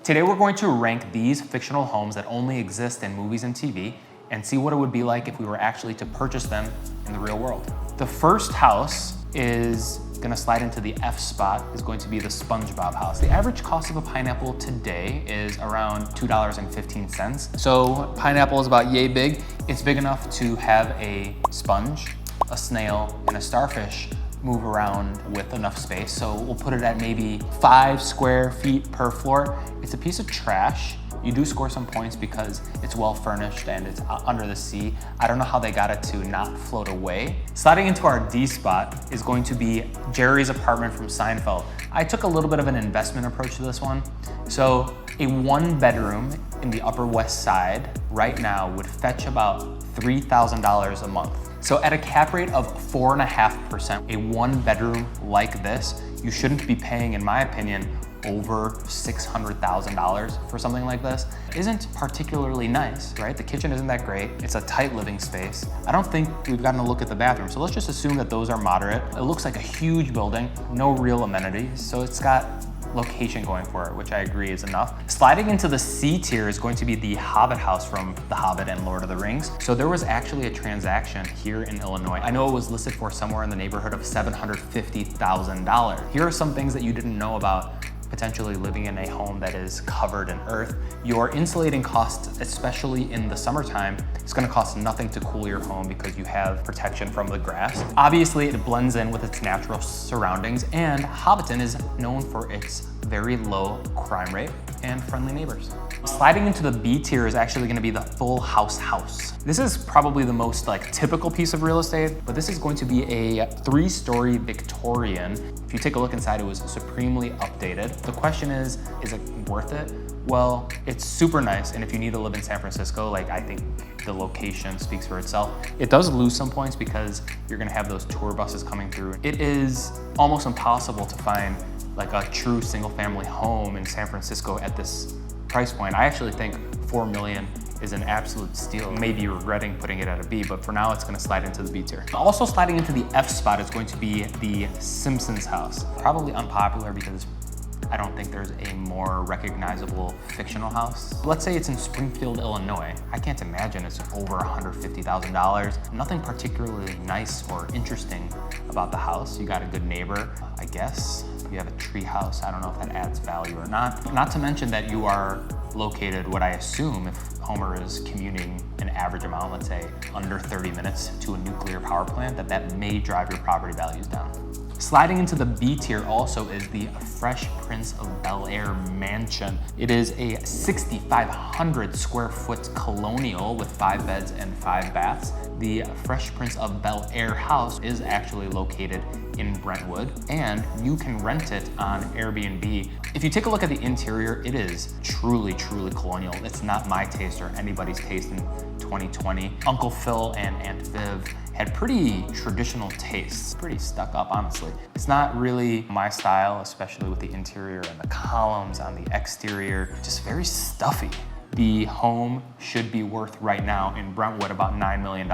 Today we're going to rank these fictional homes that only exist in movies and TV and see what it would be like if we were actually to purchase them in the real world. The first house is gonna slide into the F spot, is going to be the SpongeBob House. The average cost of a pineapple today is around $2.15. So pineapple is about yay big. It's big enough to have a sponge, a snail, and a starfish move around with enough space. So we'll put it at maybe 5 square feet per floor. It's a piece of trash. You do score some points because it's well furnished and it's under the sea. I don't know how they got it to not float away. Sliding into our D spot is going to be Jerry's apartment from Seinfeld. I took a little bit of an investment approach to this one. So a 1-bedroom in the Upper West Side right now would fetch about $3,000 a month. So at a cap rate of 4.5%, a 1-bedroom like this, you shouldn't be paying, in my opinion, over $600,000 for something like this. Isn't particularly nice, right? The kitchen isn't that great. It's a tight living space. I don't think we've gotten a look at the bathroom, so let's just assume that those are moderate. It looks like a huge building, no real amenities, so it's got location going for it, which I agree is enough. Sliding into the C tier is going to be the Hobbit House from The Hobbit and Lord of the Rings. So there was actually a transaction here in Illinois. I know it was listed for somewhere in the neighborhood of $750,000. Here are some things that you didn't know about potentially living in a home that is covered in earth. Your insulating costs, especially in the summertime, it's gonna cost nothing to cool your home because you have protection from the grass. Obviously, it blends in with its natural surroundings, and Hobbiton is known for its very low crime rate and friendly neighbors. Sliding into the B tier is actually gonna be the Full House house. This is probably the most typical piece of real estate, but this is going to be a 3-story Victorian. If you take a look inside, it was supremely updated. The question is it worth it? Well, it's super nice, and if you need to live in San Francisco, I think the location speaks for itself. It does lose some points because you're gonna have those tour buses coming through. It is almost impossible to find a true single-family home in San Francisco at this price point. I actually think $4 million is an absolute steal. Maybe regretting putting it at a B, but for now it's gonna slide into the B tier. Also sliding into the F spot is going to be the Simpsons House. Probably unpopular because I don't think there's a more recognizable fictional house. Let's say it's in Springfield, Illinois. I can't imagine it's over $150,000. Nothing particularly nice or interesting about the house. You got a good neighbor, I guess. You have a tree house. I don't know if that adds value or not. Not to mention that you are located, what I assume, if Homer is commuting an average amount, let's say under 30 minutes to a nuclear power plant, that may drive your property values down. Sliding into the B tier also is the Fresh Prince of BelAir mansion. It is a 6,500 square foot colonial with 5 beds and 5 baths. The Fresh Prince of BelAir house is actually located in Brentwood, and you can rent it on Airbnb. If you take a look at the interior, it is truly, truly colonial. It's not my taste or anybody's taste in 2020. Uncle Phil and Aunt Viv had pretty traditional tastes, pretty stuck up, honestly. It's not really my style, especially with the interior and the columns on the exterior, just very stuffy. The home should be worth right now in Brentwood about $9 million,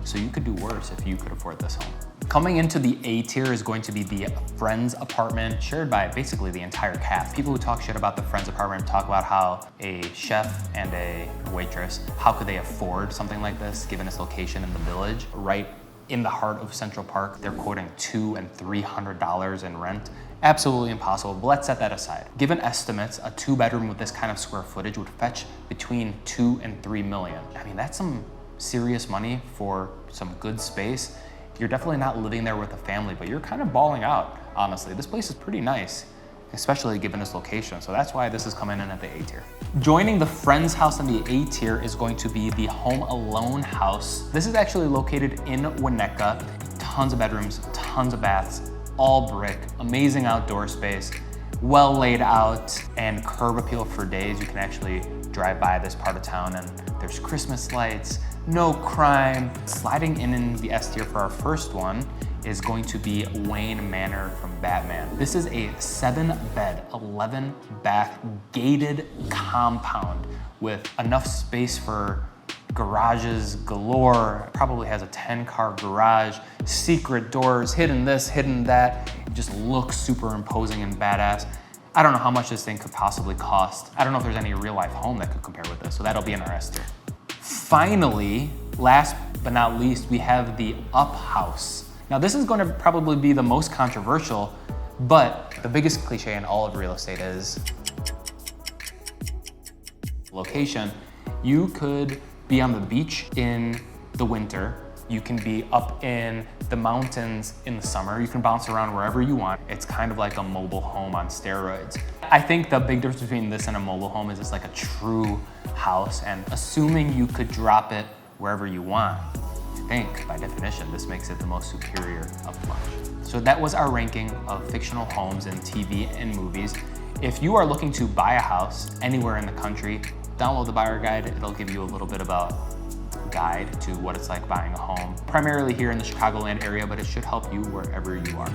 so you could do worse if you could afford this home. Coming into the A tier is going to be the Friends Apartment, shared by basically the entire cast. People who talk shit about the Friends Apartment talk about how a chef and a waitress, how could they afford something like this given its location in the village, right in the heart of Central Park. They're quoting $200 and $300 in rent. Absolutely impossible, but let's set that aside. Given estimates, a 2-bedroom with this kind of square footage would fetch between $2 and $3 million. I mean, that's some serious money for some good space. You're definitely not living there with a family, but you're kind of balling out, honestly. This place is pretty nice, especially given its location. So that's why this is coming in at the A tier. Joining the Friends house in the A tier is going to be the Home Alone house. This is actually located in Winnetka. Tons of bedrooms, tons of baths, all brick, amazing outdoor space, well laid out, and curb appeal for days. You can actually drive by this part of town and there's Christmas lights, no crime. Sliding in the S tier for our first one is going to be Wayne Manor from Batman. This is a 7-bed, 11-bath gated compound with enough space for garages galore. Probably has a 10-car garage, secret doors, hidden this, hidden that. It just looks super imposing and badass. I don't know how much this thing could possibly cost. I don't know if there's any real life home that could compare with this, so that'll be in our S tier. Finally, last but not least, we have the Up House. Now this is going to probably be the most controversial, but the biggest cliche in all of real estate is location. You could be on the beach in the winter. You can be up in the mountains in the summer. You can bounce around wherever you want. It's kind of like a mobile home on steroids. I think the big difference between this and a mobile home is it's like a true house, and assuming you could drop it wherever you want, I think by definition, this makes it the most superior of the bunch. So that was our ranking of fictional homes in TV and movies. If you are looking to buy a house anywhere in the country, download the buyer guide. It'll give you a little bit of a guide to what it's like buying a home, primarily here in the Chicagoland area, but it should help you wherever you are.